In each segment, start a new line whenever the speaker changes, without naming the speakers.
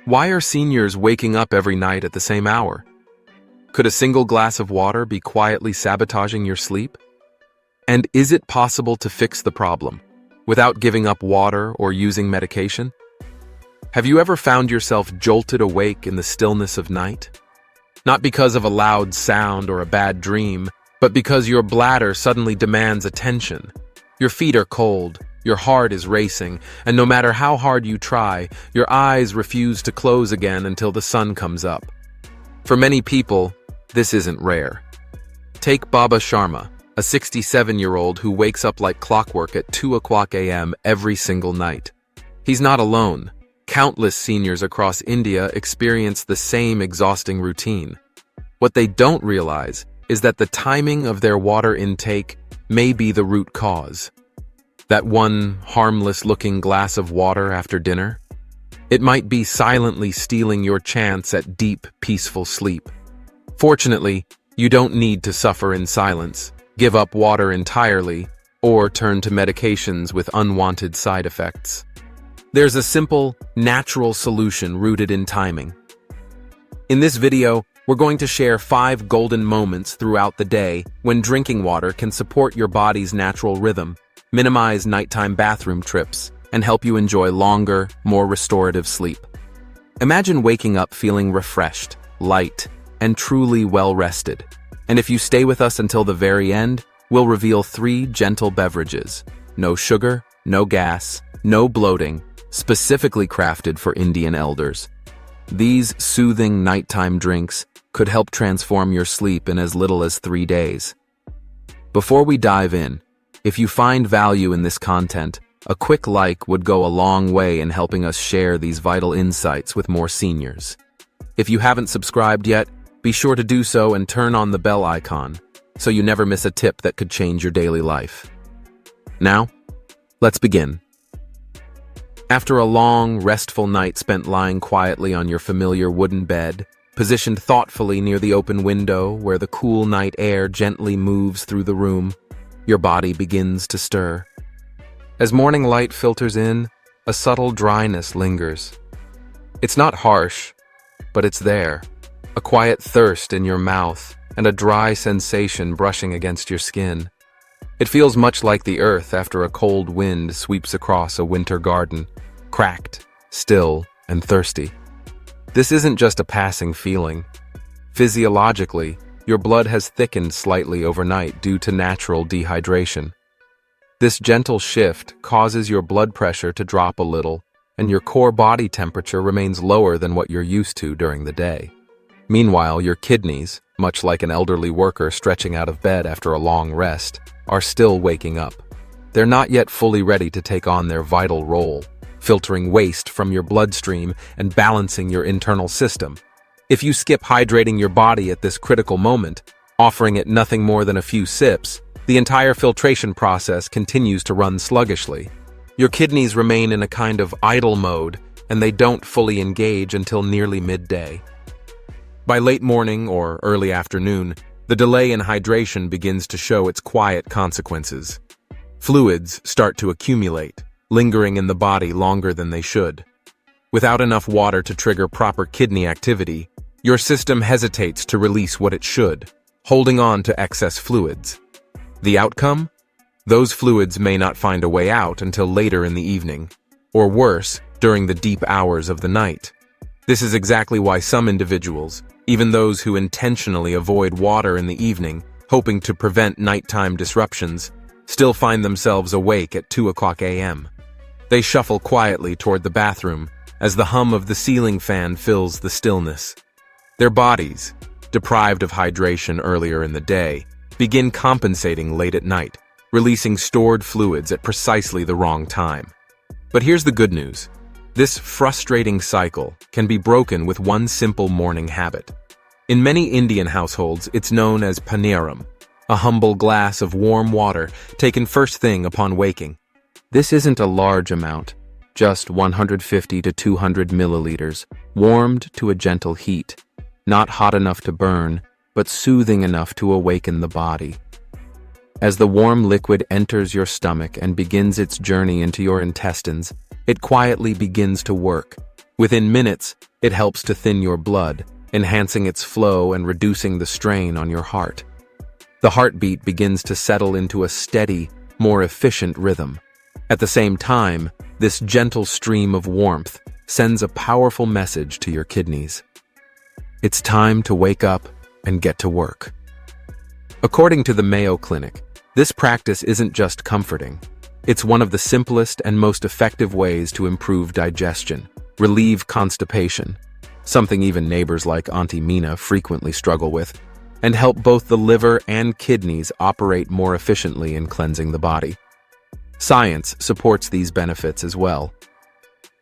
Why are seniors waking up every night at the same hour? Could a single glass of water be quietly sabotaging your sleep? And is it possible to fix the problem without giving up water or using medication? Have you ever found yourself jolted awake in the stillness of night? Not because of a loud sound or a bad dream, but because your bladder suddenly demands attention. Your feet are cold, your heart is racing, and no matter how hard you try, your eyes refuse to close again until the sun comes up. For many people, this isn't rare. Take Baba Sharma, a 67-year-old who wakes up like clockwork at 2 a.m. every single night. He's not alone. Countless seniors across India experience the same exhausting routine. What they don't realize is that the timing of their water intake may be the root cause. That one harmless-looking glass of water after dinner? It might be silently stealing your chance at deep, peaceful sleep. Fortunately, you don't need to suffer in silence, give up water entirely, or turn to medications with unwanted side effects. There's a simple, natural solution rooted in timing. In this video, we're going to share 5 golden moments throughout the day when drinking water can support your body's natural rhythm, minimize nighttime bathroom trips, and help you enjoy longer, more restorative sleep. Imagine waking up feeling refreshed, light, and truly well-rested. And if you stay with us until the very end, we'll reveal 3 gentle beverages. No sugar, no gas, no bloating, specifically crafted for Indian elders. These soothing nighttime drinks could help transform your sleep in as little as 3 days. Before we dive in, if you find value in this content, a quick like would go a long way in helping us share these vital insights with more seniors. If you haven't subscribed yet, be sure to do so and turn on the bell icon so you never miss a tip that could change your daily life. Now, let's begin. After a long, restful night spent lying quietly on your familiar wooden bed, positioned thoughtfully near the open window where the cool night air gently moves through the room, your body begins to stir. As morning light filters in, a subtle dryness lingers. It's not harsh, but it's there. A quiet thirst in your mouth and a dry sensation brushing against your skin. It feels much like the earth after a cold wind sweeps across a winter garden, cracked, still, and thirsty. This isn't just a passing feeling. Physiologically, your blood has thickened slightly overnight due to natural dehydration. This gentle shift causes your blood pressure to drop a little, and your core body temperature remains lower than what you're used to during the day. Meanwhile, your kidneys, much like an elderly worker stretching out of bed after a long rest, are still waking up. They're not yet fully ready to take on their vital role, filtering waste from your bloodstream and balancing your internal system. If you skip hydrating your body at this critical moment, offering it nothing more than a few sips, the entire filtration process continues to run sluggishly. Your kidneys remain in a kind of idle mode, and they don't fully engage until nearly midday. By late morning or early afternoon, the delay in hydration begins to show its quiet consequences. Fluids start to accumulate, lingering in the body longer than they should. Without enough water to trigger proper kidney activity, your system hesitates to release what it should, holding on to excess fluids. The outcome? Those fluids may not find a way out until later in the evening, or worse, during the deep hours of the night. This is exactly why some individuals, even those who intentionally avoid water in the evening, hoping to prevent nighttime disruptions, still find themselves awake at 2 a.m. They shuffle quietly toward the bathroom as the hum of the ceiling fan fills the stillness. Their bodies, deprived of hydration earlier in the day, begin compensating late at night, releasing stored fluids at precisely the wrong time. But here's the good news. This frustrating cycle can be broken with one simple morning habit. In many Indian households, it's known as paneeram, a humble glass of warm water taken first thing upon waking. This isn't a large amount, just 150 to 200 milliliters, warmed to a gentle heat. Not hot enough to burn, but soothing enough to awaken the body. As the warm liquid enters your stomach and begins its journey into your intestines, it quietly begins to work. Within minutes, it helps to thin your blood, enhancing its flow and reducing the strain on your heart. The heartbeat begins to settle into a steady, more efficient rhythm. At the same time, this gentle stream of warmth sends a powerful message to your kidneys. It's time to wake up and get to work. According to the Mayo Clinic, this practice isn't just comforting. It's one of the simplest and most effective ways to improve digestion, relieve constipation, something even neighbors like Auntie Mina frequently struggle with, and help both the liver and kidneys operate more efficiently in cleansing the body. Science supports these benefits as well.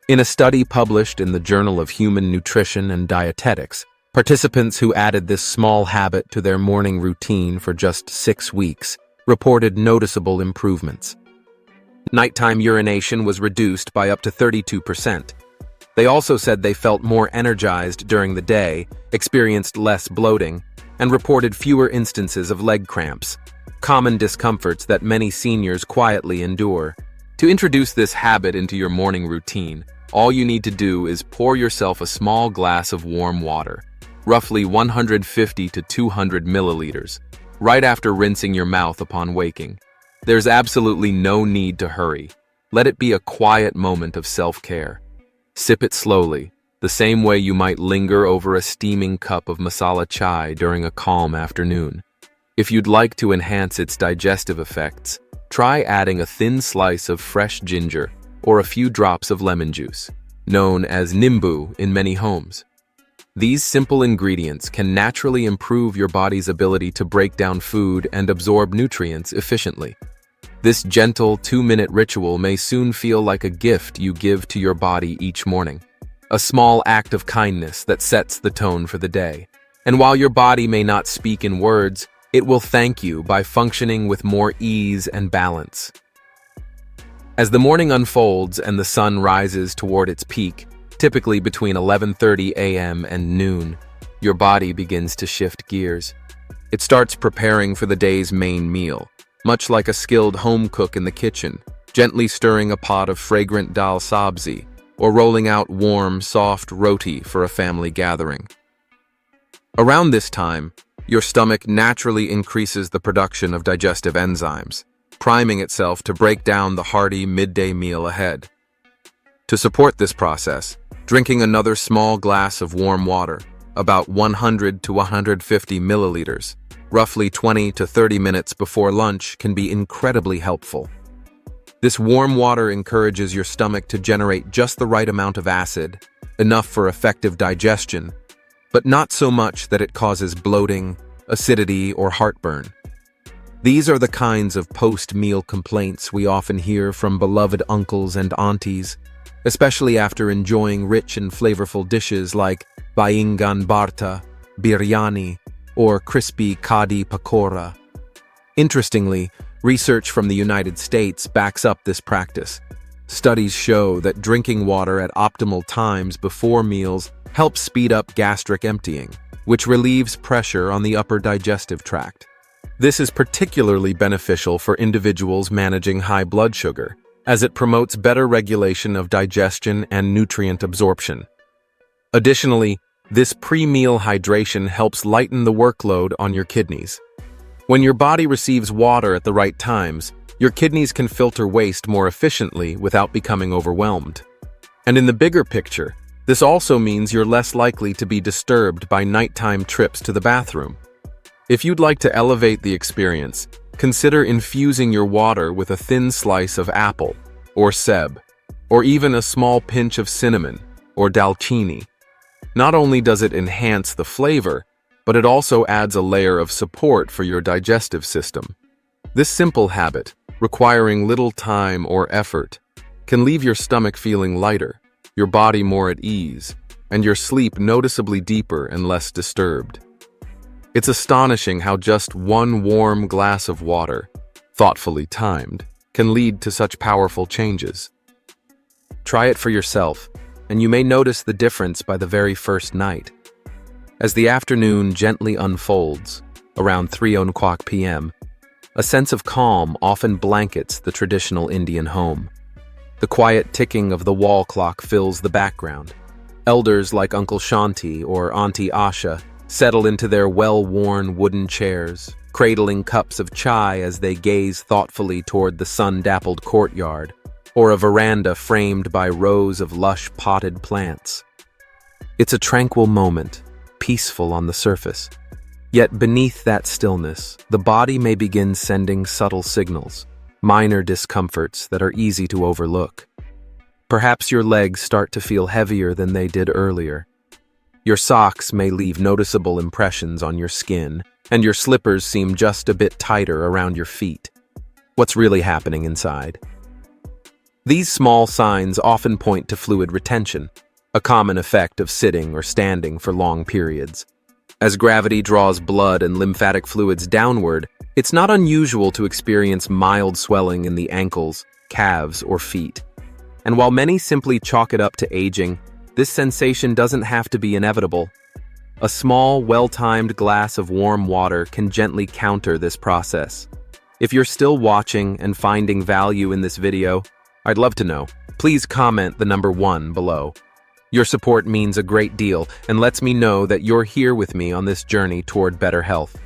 In a study published in the Journal of Human Nutrition and Dietetics, participants who added this small habit to their morning routine for just 6 weeks reported noticeable improvements. Nighttime urination was reduced by up to 32%. They also said they felt more energized during the day, experienced less bloating, and reported fewer instances of leg cramps, common discomforts that many seniors quietly endure. To introduce this habit into your morning routine, all you need to do is pour yourself a small glass of warm water, roughly 150 to 200 milliliters, right after rinsing your mouth upon waking. There's absolutely no need to hurry. Let it be a quiet moment of self-care. Sip it slowly, the same way you might linger over a steaming cup of masala chai during a calm afternoon. If you'd like to enhance its digestive effects, try adding a thin slice of fresh ginger or a few drops of lemon juice, known as nimbu in many homes. These simple ingredients can naturally improve your body's ability to break down food and absorb nutrients efficiently. This gentle 2-minute ritual may soon feel like a gift you give to your body each morning, a small act of kindness that sets the tone for the day. And while your body may not speak in words, it will thank you by functioning with more ease and balance. As the morning unfolds and the sun rises toward its peak, typically between 11:30 a.m. and noon, your body begins to shift gears. It starts preparing for the day's main meal, much like a skilled home cook in the kitchen, gently stirring a pot of fragrant dal sabzi or rolling out warm, soft roti for a family gathering. Around this time, your stomach naturally increases the production of digestive enzymes, priming itself to break down the hearty midday meal ahead. To support this process, drinking another small glass of warm water, about 100 to 150 milliliters, roughly 20 to 30 minutes before lunch, can be incredibly helpful. This warm water encourages your stomach to generate just the right amount of acid, enough for effective digestion, but not so much that it causes bloating, acidity, or heartburn. These are the kinds of post-meal complaints we often hear from beloved uncles and aunties, especially after enjoying rich and flavorful dishes like baingan bharta, biryani, or crispy kadi pakora. Interestingly, research from the United States backs up this practice. Studies show that drinking water at optimal times before meals helps speed up gastric emptying, which relieves pressure on the upper digestive tract. This is particularly beneficial for individuals managing high blood sugar, as it promotes better regulation of digestion and nutrient absorption. Additionally, this pre-meal hydration helps lighten the workload on your kidneys. When your body receives water at the right times, your kidneys can filter waste more efficiently without becoming overwhelmed. And in the bigger picture, this also means you're less likely to be disturbed by nighttime trips to the bathroom. If you'd like to elevate the experience, consider infusing your water with a thin slice of apple, or seb, or even a small pinch of cinnamon, or dalchini. Not only does it enhance the flavor, but it also adds a layer of support for your digestive system. This simple habit, requiring little time or effort, can leave your stomach feeling lighter, your body more at ease, and your sleep noticeably deeper and less disturbed. It's astonishing how just one warm glass of water, thoughtfully timed, can lead to such powerful changes. Try it for yourself, and you may notice the difference by the very first night. As the afternoon gently unfolds, around 3 o'clock p.m., a sense of calm often blankets the traditional Indian home. The quiet ticking of the wall clock fills the background. Elders like Uncle Shanti or Auntie Asha settle into their well-worn wooden chairs, cradling cups of chai as they gaze thoughtfully toward the sun-dappled courtyard, or a veranda framed by rows of lush potted plants. It's a tranquil moment, peaceful on the surface. Yet beneath that stillness, the body may begin sending subtle signals, minor discomforts that are easy to overlook. Perhaps your legs start to feel heavier than they did earlier. Your socks may leave noticeable impressions on your skin, and your slippers seem just a bit tighter around your feet. What's really happening inside? These small signs often point to fluid retention, a common effect of sitting or standing for long periods. As gravity draws blood and lymphatic fluids downward, it's not unusual to experience mild swelling in the ankles, calves, or feet. And while many simply chalk it up to aging, this sensation doesn't have to be inevitable. A small, well-timed glass of warm water can gently counter this process. If you're still watching and finding value in this video, I'd love to know. Please comment the number 1 below. Your support means a great deal and lets me know that you're here with me on this journey toward better health.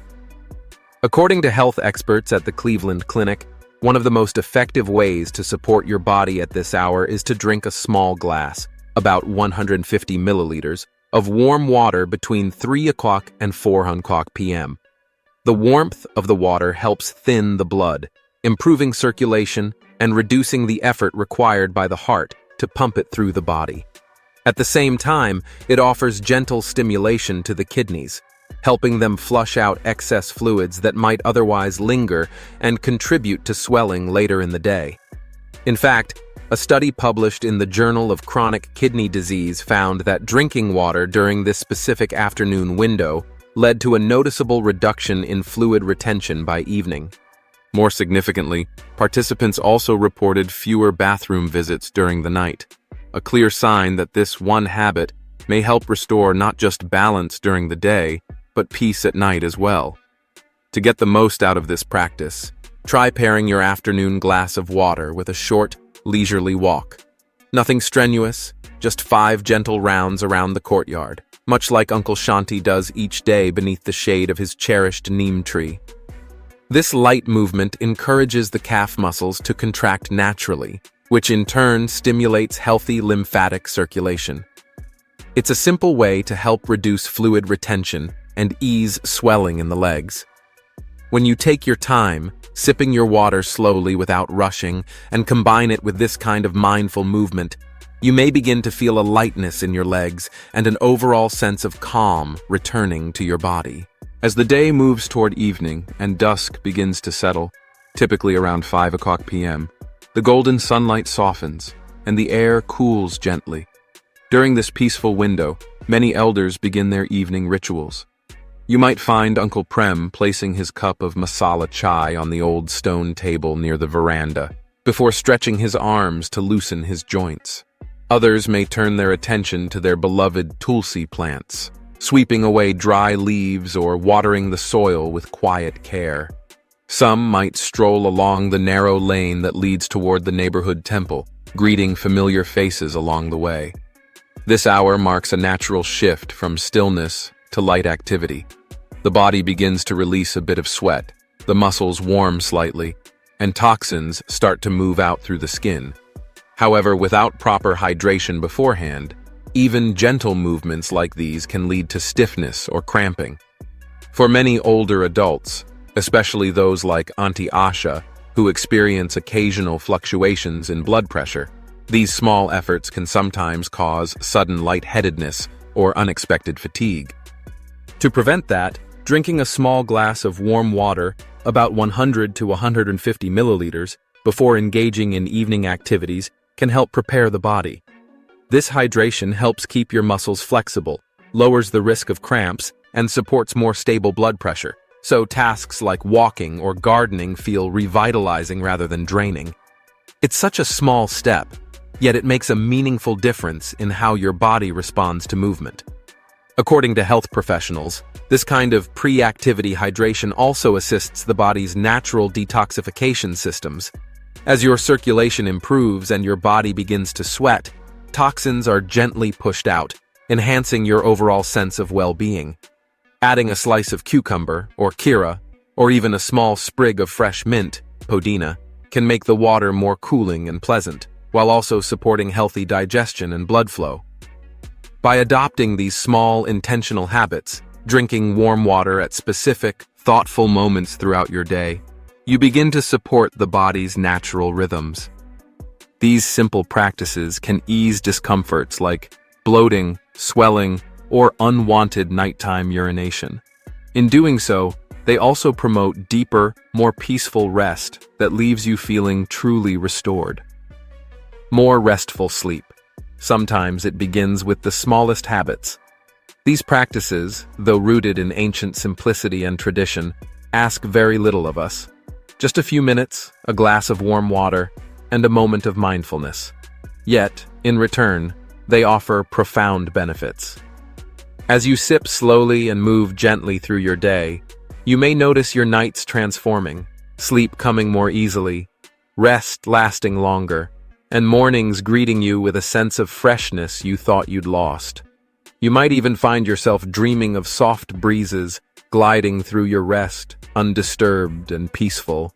According to health experts at the Cleveland Clinic, one of the most effective ways to support your body at this hour is to drink a small glass, about 150 milliliters, of warm water between 3 o'clock and 4 o'clock p.m. The warmth of the water helps thin the blood, improving circulation and reducing the effort required by the heart to pump it through the body. At the same time, it offers gentle stimulation to the kidneys, helping them flush out excess fluids that might otherwise linger and contribute to swelling later in the day. In fact, a study published in the Journal of Chronic Kidney Disease found that drinking water during this specific afternoon window led to a noticeable reduction in fluid retention by evening. More significantly, participants also reported fewer bathroom visits during the night, a clear sign that this one habit may help restore not just balance during the day, but peace at night as well. To get the most out of this practice, try pairing your afternoon glass of water with a short, leisurely walk. Nothing strenuous, just 5 gentle rounds around the courtyard, much like Uncle Shanti does each day beneath the shade of his cherished neem tree. This light movement encourages the calf muscles to contract naturally, which in turn stimulates healthy lymphatic circulation. It's a simple way to help reduce fluid retention and ease swelling in the legs. When you take your time, sipping your water slowly without rushing, and combine it with this kind of mindful movement, you may begin to feel a lightness in your legs and an overall sense of calm returning to your body. As the day moves toward evening and dusk begins to settle, typically around 5 o'clock p.m., the golden sunlight softens, and the air cools gently. During this peaceful window, many elders begin their evening rituals. You might find Uncle Prem placing his cup of masala chai on the old stone table near the veranda, before stretching his arms to loosen his joints. Others may turn their attention to their beloved tulsi plants, sweeping away dry leaves or watering the soil with quiet care. Some might stroll along the narrow lane that leads toward the neighborhood temple, greeting familiar faces along the way. This hour marks a natural shift from stillness to light activity. The body begins to release a bit of sweat, the muscles warm slightly, and toxins start to move out through the skin. However, without proper hydration beforehand, even gentle movements like these can lead to stiffness or cramping. For many older adults, especially those like Auntie Asha, who experience occasional fluctuations in blood pressure, these small efforts can sometimes cause sudden lightheadedness or unexpected fatigue. To prevent that, drinking a small glass of warm water, about 100 to 150 milliliters, before engaging in evening activities can help prepare the body. This hydration helps keep your muscles flexible, lowers the risk of cramps, and supports more stable blood pressure. So tasks like walking or gardening feel revitalizing rather than draining. It's such a small step, yet it makes a meaningful difference in how your body responds to movement. According to health professionals, this kind of pre-activity hydration also assists the body's natural detoxification systems. As your circulation improves and your body begins to sweat, toxins are gently pushed out, enhancing your overall sense of well-being. Adding a slice of cucumber, or kira, or even a small sprig of fresh mint, podina, can make the water more cooling and pleasant, while also supporting healthy digestion and blood flow. By adopting these small, intentional habits, drinking warm water at specific, thoughtful moments throughout your day, you begin to support the body's natural rhythms. These simple practices can ease discomforts like bloating, swelling, or unwanted nighttime urination. In doing so, they also promote deeper, more peaceful rest that leaves you feeling truly restored. More restful sleep. Sometimes it begins with the smallest habits. These practices, though rooted in ancient simplicity and tradition, ask very little of us. Just a few minutes, a glass of warm water, and a moment of mindfulness. Yet, in return, they offer profound benefits. As you sip slowly and move gently through your day, you may notice your nights transforming, sleep coming more easily, rest lasting longer, and mornings greeting you with a sense of freshness you thought you'd lost. You might even find yourself dreaming of soft breezes gliding through your rest, undisturbed and peaceful.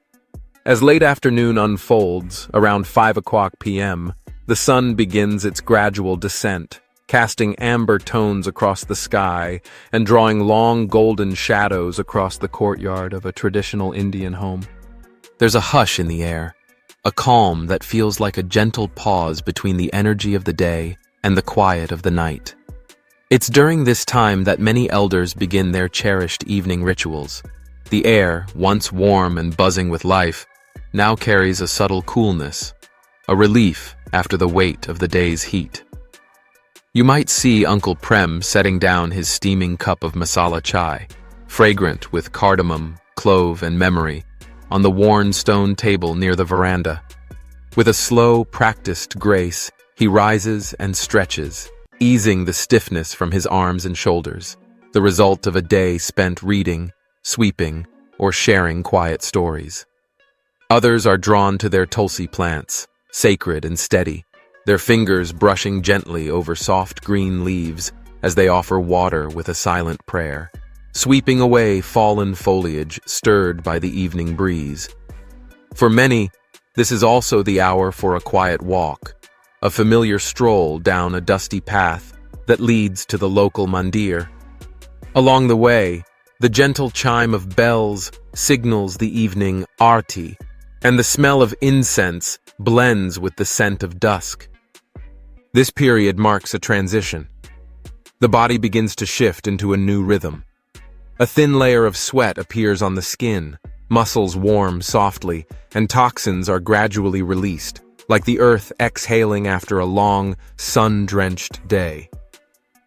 As late afternoon unfolds, around 5 p.m., the sun begins its gradual descent, casting amber tones across the sky and drawing long golden shadows across the courtyard of a traditional Indian home. There's a hush in the air, a calm that feels like a gentle pause between the energy of the day and the quiet of the night. It's during this time that many elders begin their cherished evening rituals. The air, once warm and buzzing with life, now carries a subtle coolness, a relief after the weight of the day's heat. You might see Uncle Prem setting down his steaming cup of masala chai, fragrant with cardamom, clove, and memory, on the worn stone table near the veranda. With a slow, practiced grace, he rises and stretches, easing the stiffness from his arms and shoulders, the result of a day spent reading, sweeping, or sharing quiet stories. Others are drawn to their tulsi plants, sacred and steady, their fingers brushing gently over soft green leaves as they offer water with a silent prayer, sweeping away fallen foliage stirred by the evening breeze. For many, this is also the hour for a quiet walk, a familiar stroll down a dusty path that leads to the local mandir. Along the way, the gentle chime of bells signals the evening aarti, and the smell of incense blends with the scent of dusk. This period marks a transition. The body begins to shift into a new rhythm. A thin layer of sweat appears on the skin, muscles warm softly, and toxins are gradually released, like the earth exhaling after a long, sun-drenched day.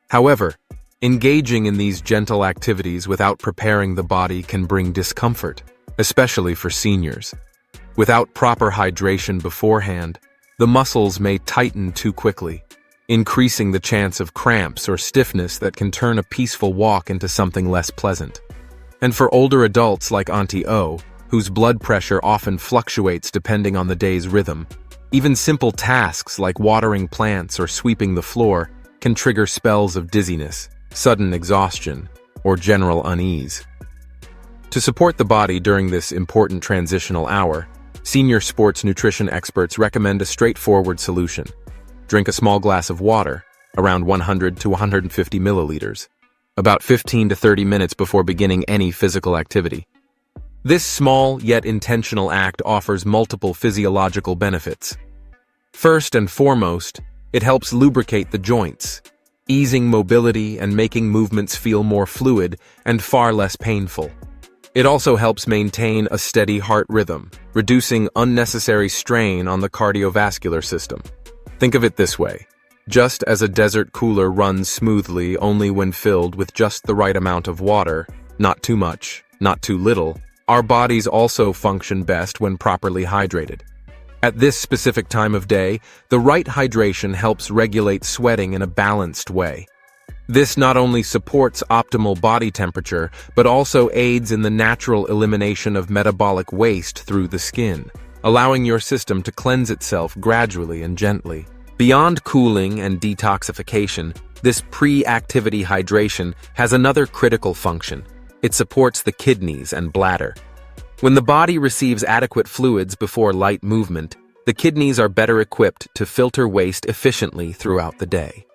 However, engaging in these gentle activities without preparing the body can bring discomfort, especially for seniors. Without proper hydration beforehand, the muscles may tighten too quickly, increasing the chance of cramps or stiffness that can turn a peaceful walk into something less pleasant. And for older adults like Auntie O, whose blood pressure often fluctuates depending on the day's rhythm, even simple tasks like watering plants or sweeping the floor can trigger spells of dizziness, sudden exhaustion, or general unease. To support the body during this important transitional hour, senior sports nutrition experts recommend a straightforward solution. Drink a small glass of water, around 100 to 150 milliliters, about 15 to 30 minutes before beginning any physical activity. This small yet intentional act offers multiple physiological benefits. First and foremost, it helps lubricate the joints, easing mobility and making movements feel more fluid and far less painful. It also helps maintain a steady heart rhythm, reducing unnecessary strain on the cardiovascular system. Think of it this way. Just as a desert cooler runs smoothly only when filled with just the right amount of water, not too much, not too little, our bodies also function best when properly hydrated. At this specific time of day, the right hydration helps regulate sweating in a balanced way. This not only supports optimal body temperature, but also aids in the natural elimination of metabolic waste through the skin, allowing your system to cleanse itself gradually and gently. Beyond cooling and detoxification, this pre-activity hydration has another critical function. It supports the kidneys and bladder. When the body receives adequate fluids before light movement, the kidneys are better equipped to filter waste efficiently throughout the day.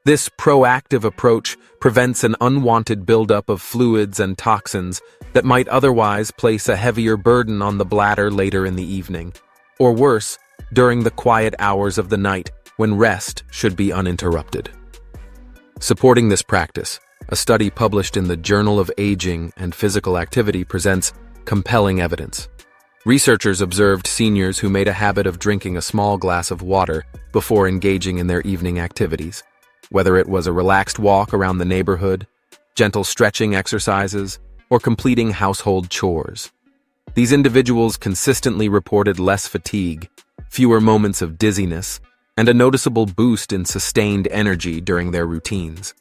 This proactive approach prevents an unwanted buildup of fluids and toxins that might otherwise place a heavier burden on the bladder later in the evening, or worse, during the quiet hours of the night when rest should be uninterrupted. Supporting this practice, a study published in the Journal of Aging and Physical Activity presents compelling evidence. Researchers observed seniors who made a habit of drinking a small glass of water before engaging in their evening activities. Whether it was a relaxed walk around the neighborhood, gentle stretching exercises, or completing household chores. These individuals consistently reported less fatigue, fewer moments of dizziness, and a noticeable boost in sustained energy during their routines.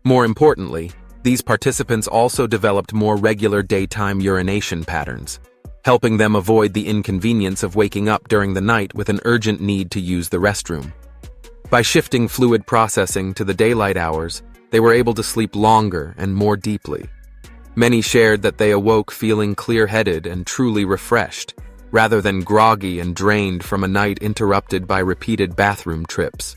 More importantly, these participants also developed more regular daytime urination patterns, helping them avoid the inconvenience of waking up during the night with an urgent need to use the restroom. By shifting fluid processing to the daylight hours, they were able to sleep longer and more deeply. Many shared that they awoke feeling clear-headed and truly refreshed, rather than groggy and drained from a night interrupted by repeated bathroom trips.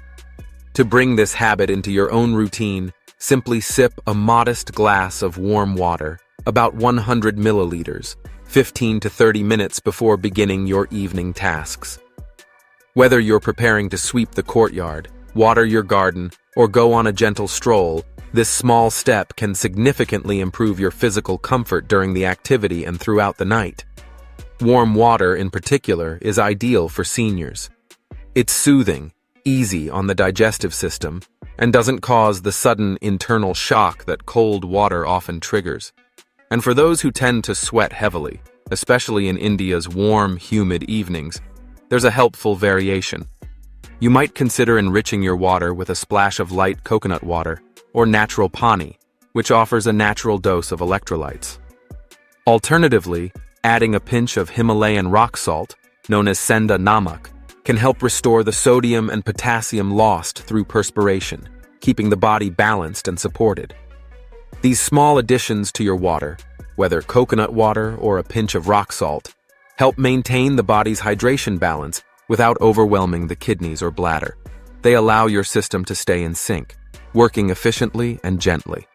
To bring this habit into your own routine, simply sip a modest glass of warm water, about 100 milliliters, 15 to 30 minutes before beginning your evening tasks. Whether you're preparing to sweep the courtyard, water your garden, or go on a gentle stroll, this small step can significantly improve your physical comfort during the activity and throughout the night. Warm water, in particular, is ideal for seniors. It's soothing, easy on the digestive system, and doesn't cause the sudden internal shock that cold water often triggers. And for those who tend to sweat heavily, especially in India's warm, humid evenings, there's a helpful variation. You might consider enriching your water with a splash of light coconut water or natural pani, which offers a natural dose of electrolytes. Alternatively, adding a pinch of Himalayan rock salt, known as senda namak, can help restore the sodium and potassium lost through perspiration, keeping the body balanced and supported. These small additions to your water, whether coconut water or a pinch of rock salt, help maintain the body's hydration balance without overwhelming the kidneys or bladder. They allow your system to stay in sync, working efficiently and gently.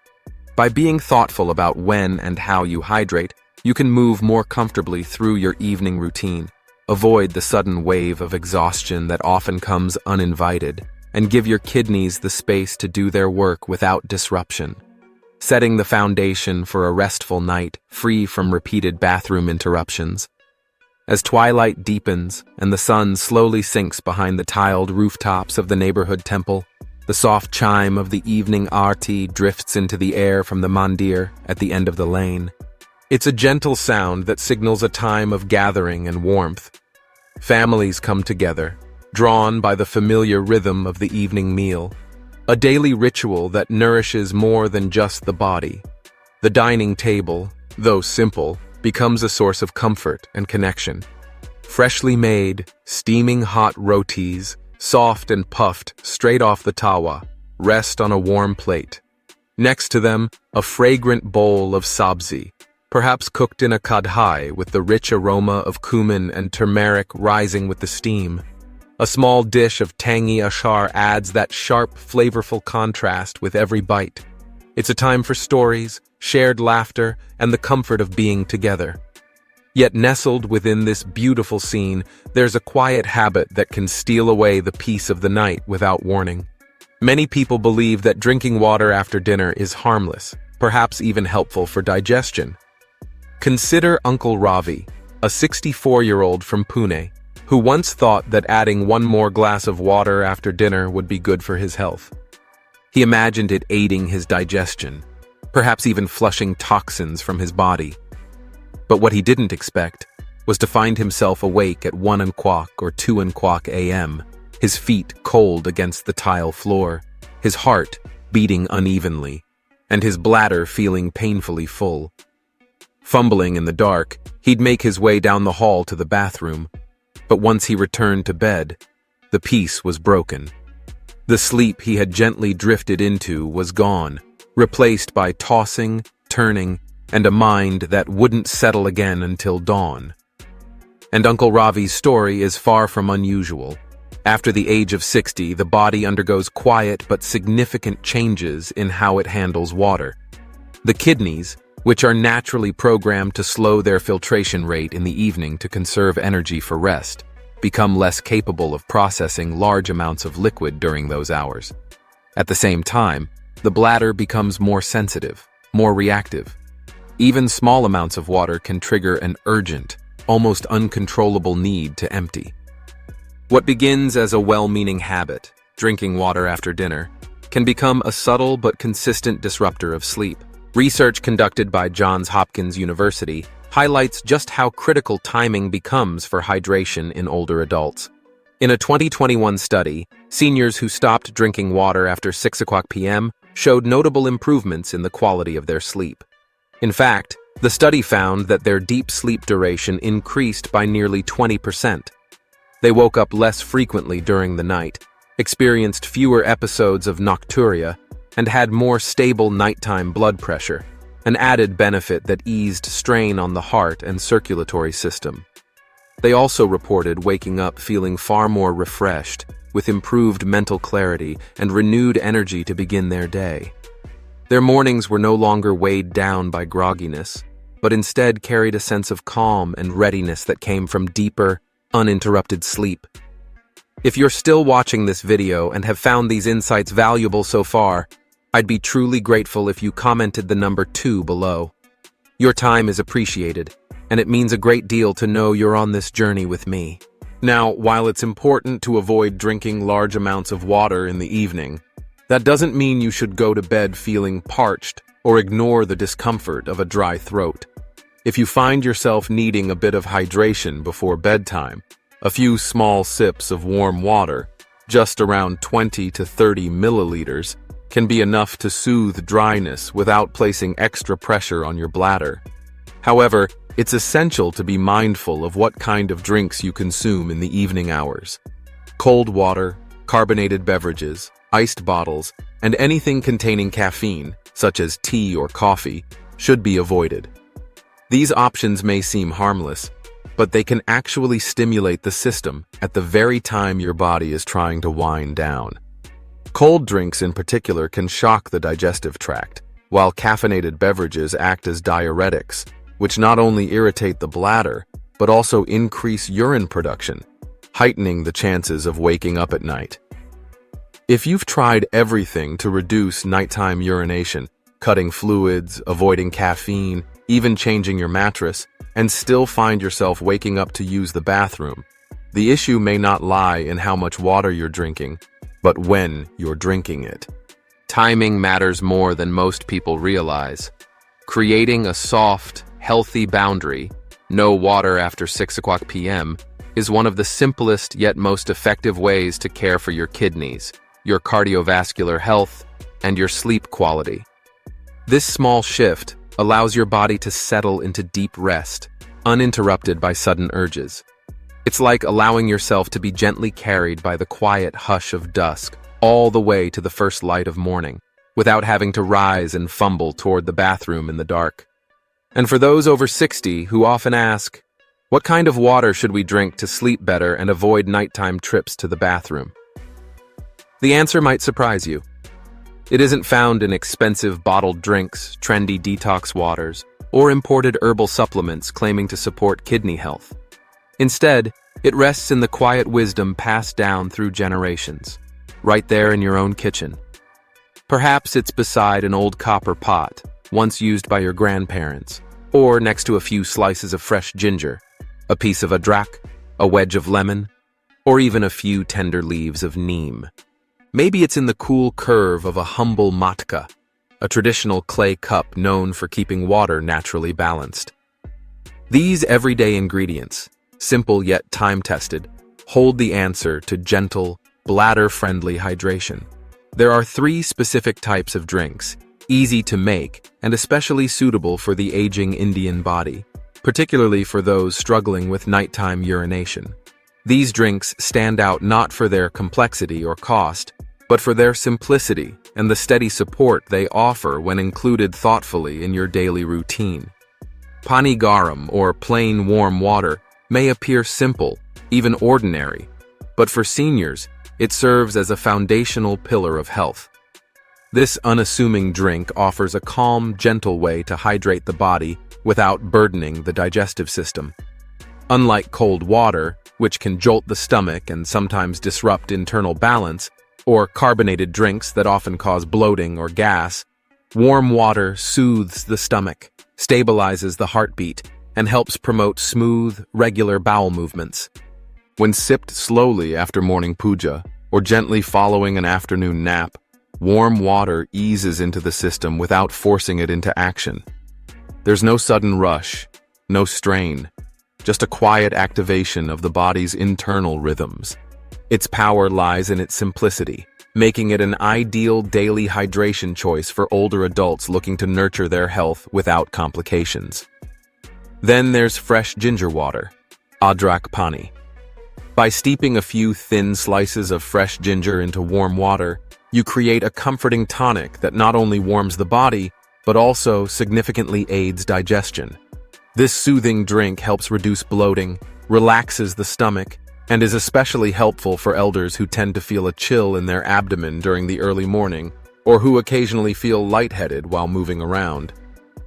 By being thoughtful about when and how you hydrate, you can move more comfortably through your evening routine, avoid the sudden wave of exhaustion that often comes uninvited, and give your kidneys the space to do their work without disruption, setting the foundation for a restful night free from repeated bathroom interruptions. As twilight deepens and the sun slowly sinks behind the tiled rooftops of the neighborhood temple, the soft chime of the evening aarti drifts into the air from the mandir at the end of the lane. It's a gentle sound that signals a time of gathering and warmth. Families come together, drawn by the familiar rhythm of the evening meal, a daily ritual that nourishes more than just the body. The dining table, though simple, becomes a source of comfort and connection. Freshly made, steaming hot rotis, soft and puffed straight off the tawa, rest on a warm plate. Next to them, a fragrant bowl of sabzi, perhaps cooked in a kadhai with the rich aroma of cumin and turmeric rising with the steam. A small dish of tangy achar adds that sharp, flavorful contrast with every bite. It's a time for stories, shared laughter, and the comfort of being together. Yet nestled within this beautiful scene, there's a quiet habit that can steal away the peace of the night without warning. Many people believe that drinking water after dinner is harmless, perhaps even helpful for digestion. Consider Uncle Ravi, a 64-year-old from Pune, who once thought that adding one more glass of water after dinner would be good for his health. He imagined it aiding his digestion, perhaps even flushing toxins from his body. But what he didn't expect was to find himself awake at 1 o'clock or 2 o'clock a.m., his feet cold against the tile floor, his heart beating unevenly, and his bladder feeling painfully full. Fumbling in the dark, he'd make his way down the hall to the bathroom, but once he returned to bed, the peace was broken. The sleep he had gently drifted into was gone, replaced by tossing, turning, and a mind that wouldn't settle again until dawn. And Uncle Ravi's story is far from unusual. After the age of 60, the body undergoes quiet but significant changes in how it handles water. The kidneys, which are naturally programmed to slow their filtration rate in the evening to conserve energy for rest, become less capable of processing large amounts of liquid during those hours. At the same time, the bladder becomes more sensitive, more reactive. Even small amounts of water can trigger an urgent, almost uncontrollable need to empty. What begins as a well-meaning habit, drinking water after dinner, can become a subtle but consistent disruptor of sleep. Research conducted by Johns Hopkins University highlights just how critical timing becomes for hydration in older adults. In a 2021 study, seniors who stopped drinking water after 6 o'clock p.m. showed notable improvements in the quality of their sleep. In fact, the study found that their deep sleep duration increased by nearly 20%. They woke up less frequently during the night, experienced fewer episodes of nocturia, and had more stable nighttime blood pressure, an added benefit that eased strain on the heart and circulatory system. They also reported waking up feeling far more refreshed, with improved mental clarity and renewed energy to begin their day. Their mornings were no longer weighed down by grogginess, but instead carried a sense of calm and readiness that came from deeper, uninterrupted sleep. If you're still watching this video and have found these insights valuable so far, I'd be truly grateful if you commented the number 2 below. Your time is appreciated, and it means a great deal to know you're on this journey with me. Now, while it's important to avoid drinking large amounts of water in the evening, that doesn't mean you should go to bed feeling parched or ignore the discomfort of a dry throat. If you find yourself needing a bit of hydration before bedtime, a few small sips of warm water, just around 20 to 30 milliliters, can be enough to soothe dryness without placing extra pressure on your bladder. However, it's essential to be mindful of what kind of drinks you consume in the evening hours. Cold water, carbonated beverages, iced bottles, and anything containing caffeine, such as tea or coffee, should be avoided. These options may seem harmless, but they can actually stimulate the system at the very time your body is trying to wind down. Cold drinks in particular can shock the digestive tract, while caffeinated beverages act as diuretics, which not only irritate the bladder, but also increase urine production, heightening the chances of waking up at night. If you've tried everything to reduce nighttime urination, cutting fluids, avoiding caffeine, even changing your mattress, and still find yourself waking up to use the bathroom, the issue may not lie in how much water you're drinking, but when you're drinking it. Timing matters more than most people realize. Creating a soft, healthy boundary, no water after 6 o'clock p.m., is one of the simplest yet most effective ways to care for your kidneys, your cardiovascular health, and your sleep quality. This small shift allows your body to settle into deep rest, uninterrupted by sudden urges. It's like allowing yourself to be gently carried by the quiet hush of dusk all the way to the first light of morning, without having to rise and fumble toward the bathroom in the dark. And for those over 60 who often ask, what kind of water should we drink to sleep better and avoid nighttime trips to the bathroom? The answer might surprise you. It isn't found in expensive bottled drinks, trendy detox waters, or imported herbal supplements claiming to support kidney health. Instead, it rests in the quiet wisdom passed down through generations, right there in your own kitchen. Perhaps it's beside an old copper pot, once used by your grandparents, or next to a few slices of fresh ginger, a piece of adrak, a wedge of lemon, or even a few tender leaves of neem. Maybe it's in the cool curve of a humble matka, a traditional clay cup known for keeping water naturally balanced. These everyday ingredients, simple yet time-tested, hold the answer to gentle, bladder-friendly hydration. There are three specific types of drinks, easy to make and especially suitable for the aging Indian body, particularly for those struggling with nighttime urination. These drinks stand out not for their complexity or cost, but for their simplicity and the steady support they offer when included thoughtfully in your daily routine. Pani garam, or plain warm water, may appear simple, even ordinary, but for seniors, it serves as a foundational pillar of health. This unassuming drink offers a calm, gentle way to hydrate the body without burdening the digestive system. Unlike cold water, which can jolt the stomach and sometimes disrupt internal balance, or carbonated drinks that often cause bloating or gas, warm water soothes the stomach, stabilizes the heartbeat, and helps promote smooth, regular bowel movements. When sipped slowly after morning puja, or gently following an afternoon nap, warm water eases into the system without forcing it into action. There's no sudden rush, no strain, just a quiet activation of the body's internal rhythms. Its power lies in its simplicity, making it an ideal daily hydration choice for older adults looking to nurture their health without complications. Then there's fresh ginger water, adrak pani. By steeping a few thin slices of fresh ginger into warm water, you create a comforting tonic that not only warms the body, but also significantly aids digestion. This soothing drink helps reduce bloating, relaxes the stomach, and is especially helpful for elders who tend to feel a chill in their abdomen during the early morning, or who occasionally feel lightheaded while moving around.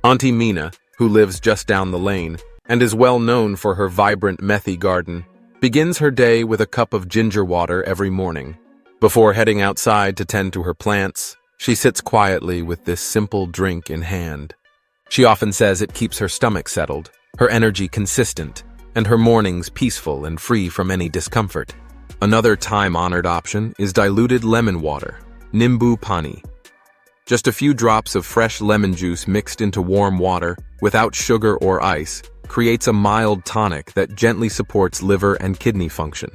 Auntie Mina, who lives just down the lane, and is well known for her vibrant methi garden, begins her day with a cup of ginger water every morning. Before heading outside to tend to her plants, she sits quietly with this simple drink in hand. She often says it keeps her stomach settled, her energy consistent, and her mornings peaceful and free from any discomfort. Another time-honored option is diluted lemon water, nimbu pani. Just a few drops of fresh lemon juice mixed into warm water, without sugar or ice, creates a mild tonic that gently supports liver and kidney function.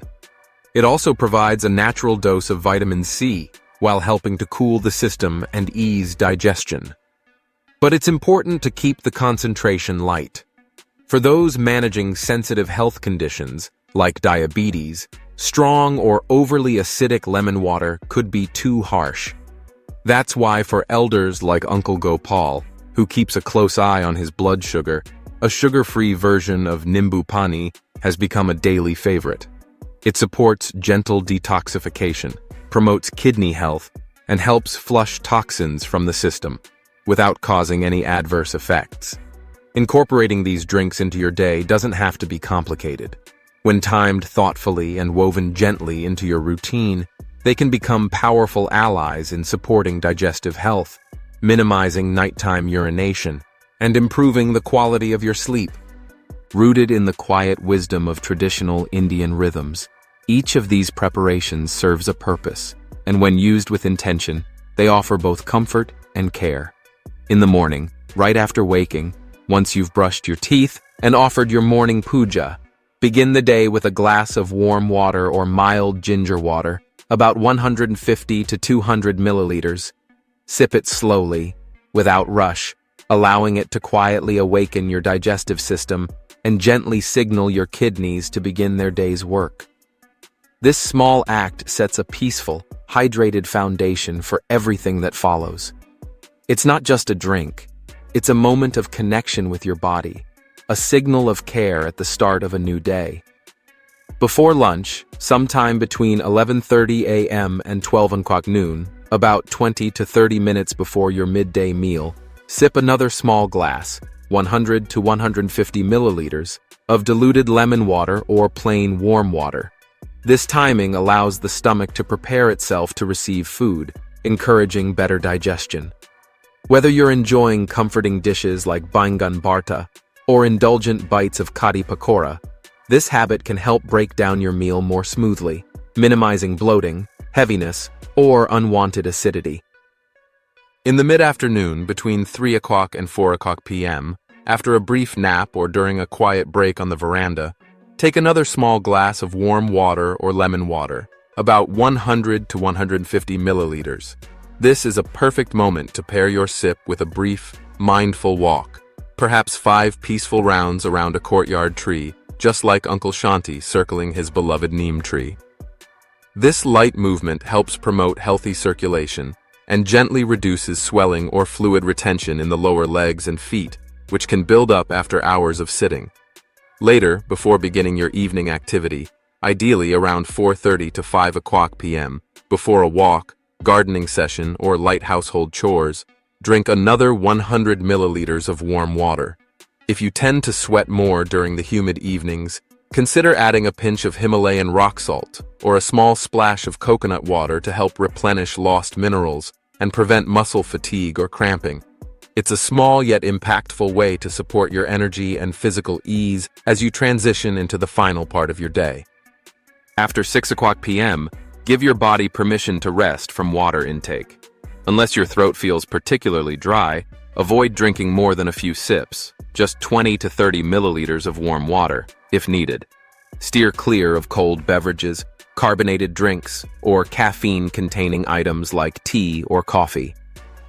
It also provides a natural dose of vitamin C, while helping to cool the system and ease digestion. But it's important to keep the concentration light. For those managing sensitive health conditions, like diabetes, strong or overly acidic lemon water could be too harsh. That's why for elders like Uncle Gopal, who keeps a close eye on his blood sugar, a sugar-free version of nimbu pani has become a daily favorite. It supports gentle detoxification, promotes kidney health, and helps flush toxins from the system, without causing any adverse effects. Incorporating these drinks into your day doesn't have to be complicated. When timed thoughtfully and woven gently into your routine, they can become powerful allies in supporting digestive health, minimizing nighttime urination, and improving the quality of your sleep. Rooted in the quiet wisdom of traditional Indian rhythms, each of these preparations serves a purpose, and when used with intention, they offer both comfort and care. In the morning, right after waking, once you've brushed your teeth and offered your morning puja, begin the day with a glass of warm water or mild ginger water, about 150 to 200 milliliters. Sip it slowly, without rush, allowing it to quietly awaken your digestive system and gently signal your kidneys to begin their day's work. This small act sets a peaceful, hydrated foundation for everything that follows. It's not just a drink. It's a moment of connection with your body, a signal of care at the start of a new day. Before lunch, sometime between 11:30 a.m. and 12 o'clock noon, about 20 to 30 minutes before your midday meal, sip another small glass, 100 to 150 milliliters, of diluted lemon water or plain warm water. This timing allows the stomach to prepare itself to receive food, encouraging better digestion. Whether you're enjoying comforting dishes like baingan bharta or indulgent bites of kadi pakora, this habit can help break down your meal more smoothly, minimizing bloating, heaviness, or unwanted acidity. In the mid-afternoon, between 3 o'clock and 4 o'clock p.m., after a brief nap or during a quiet break on the veranda, take another small glass of warm water or lemon water, about 100 to 150 milliliters. This is a perfect moment to pair your sip with a brief, mindful walk, perhaps 5 peaceful rounds around a courtyard tree, just like Uncle Shanti circling his beloved neem tree. This light movement helps promote healthy circulation and gently reduces swelling or fluid retention in the lower legs and feet, which can build up after hours of sitting. Later, before beginning your evening activity, ideally around 4:30 to 5 o'clock p.m., before a walk, gardening session, or light household chores, drink another 100 milliliters of warm water. If you tend to sweat more during the humid evenings, consider adding a pinch of Himalayan rock salt or a small splash of coconut water to help replenish lost minerals and prevent muscle fatigue or cramping. It's a small yet impactful way to support your energy and physical ease as you transition into the final part of your day. After 6 o'clock p.m., give your body permission to rest from water intake. Unless your throat feels particularly dry, avoid drinking more than a few sips, just 20 to 30 milliliters of warm water, if needed. Steer clear of cold beverages, carbonated drinks, or caffeine-containing items like tea or coffee.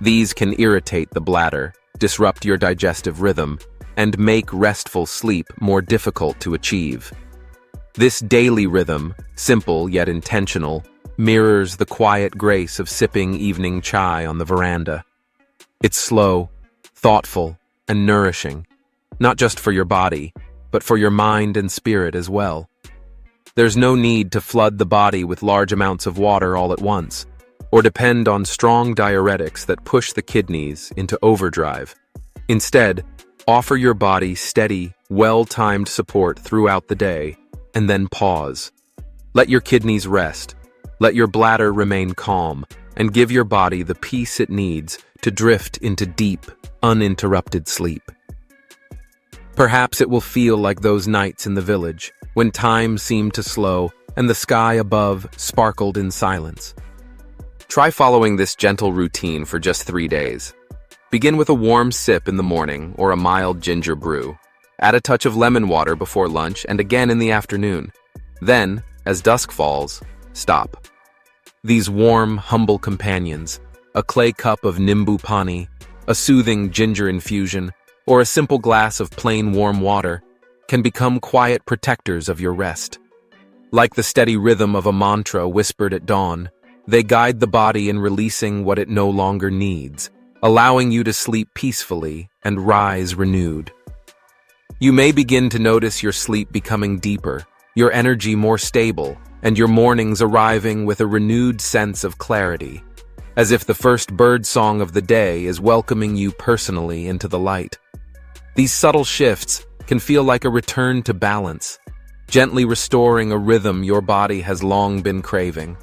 These can irritate the bladder, disrupt your digestive rhythm, and make restful sleep more difficult to achieve. This daily rhythm, simple yet intentional, mirrors the quiet grace of sipping evening chai on the veranda. It's slow, thoughtful, and nourishing, not just for your body, but for your mind and spirit as well. There's no need to flood the body with large amounts of water all at once, or depend on strong diuretics that push the kidneys into overdrive. Instead, offer your body steady, well-timed support throughout the day, and then pause. Let your kidneys rest, let your bladder remain calm, and give your body the peace it needs to drift into deep, uninterrupted sleep. Perhaps it will feel like those nights in the village, when time seemed to slow and the sky above sparkled in silence. Try following this gentle routine for just 3 days. Begin with a warm sip in the morning or a mild ginger brew. Add a touch of lemon water before lunch and again in the afternoon. Then, as dusk falls, stop. These warm, humble companions, a clay cup of nimbu pani, a soothing ginger infusion, or a simple glass of plain warm water, can become quiet protectors of your rest. Like the steady rhythm of a mantra whispered at dawn, they guide the body in releasing what it no longer needs, allowing you to sleep peacefully and rise renewed. You may begin to notice your sleep becoming deeper, your energy more stable, and your mornings arriving with a renewed sense of clarity, as if the first bird song of the day is welcoming you personally into the light. These subtle shifts can feel like a return to balance, gently restoring a rhythm your body has long been craving.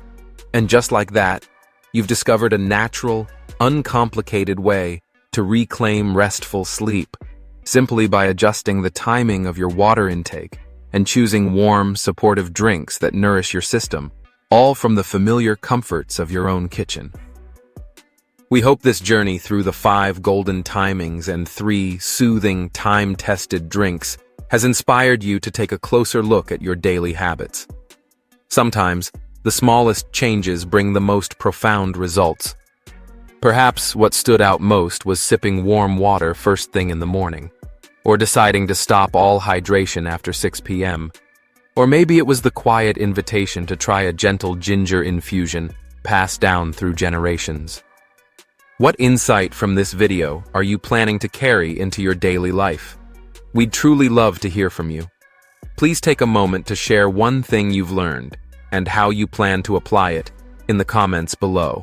And just like that, you've discovered a natural, uncomplicated way to reclaim restful sleep, simply by adjusting the timing of your water intake and choosing warm, supportive drinks that nourish your system, all from the familiar comforts of your own kitchen. We hope this journey through the 5 golden timings and 3 soothing, time-tested drinks has inspired you to take a closer look at your daily habits. Sometimes, the smallest changes bring the most profound results. Perhaps what stood out most was sipping warm water first thing in the morning, or deciding to stop all hydration after 6 p.m. Or maybe it was the quiet invitation to try a gentle ginger infusion passed down through generations. What insight from this video are you planning to carry into your daily life? We'd truly love to hear from you. Please take a moment to share one thing you've learned and how you plan to apply it in the comments below.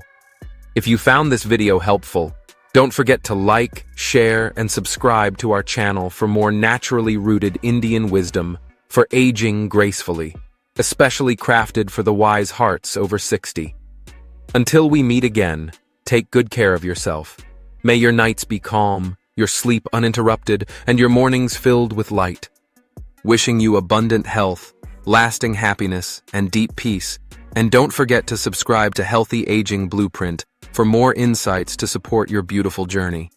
If you found this video helpful, don't forget to like, share, and subscribe to our channel for more naturally rooted Indian wisdom for aging gracefully, especially crafted for the wise hearts over 60. Until we meet again, take good care of yourself. May your nights be calm, your sleep uninterrupted, and your mornings filled with light. Wishing you abundant health, lasting happiness, and deep peace. And don't forget to subscribe to Healthy Aging Blueprint for more insights to support your beautiful journey.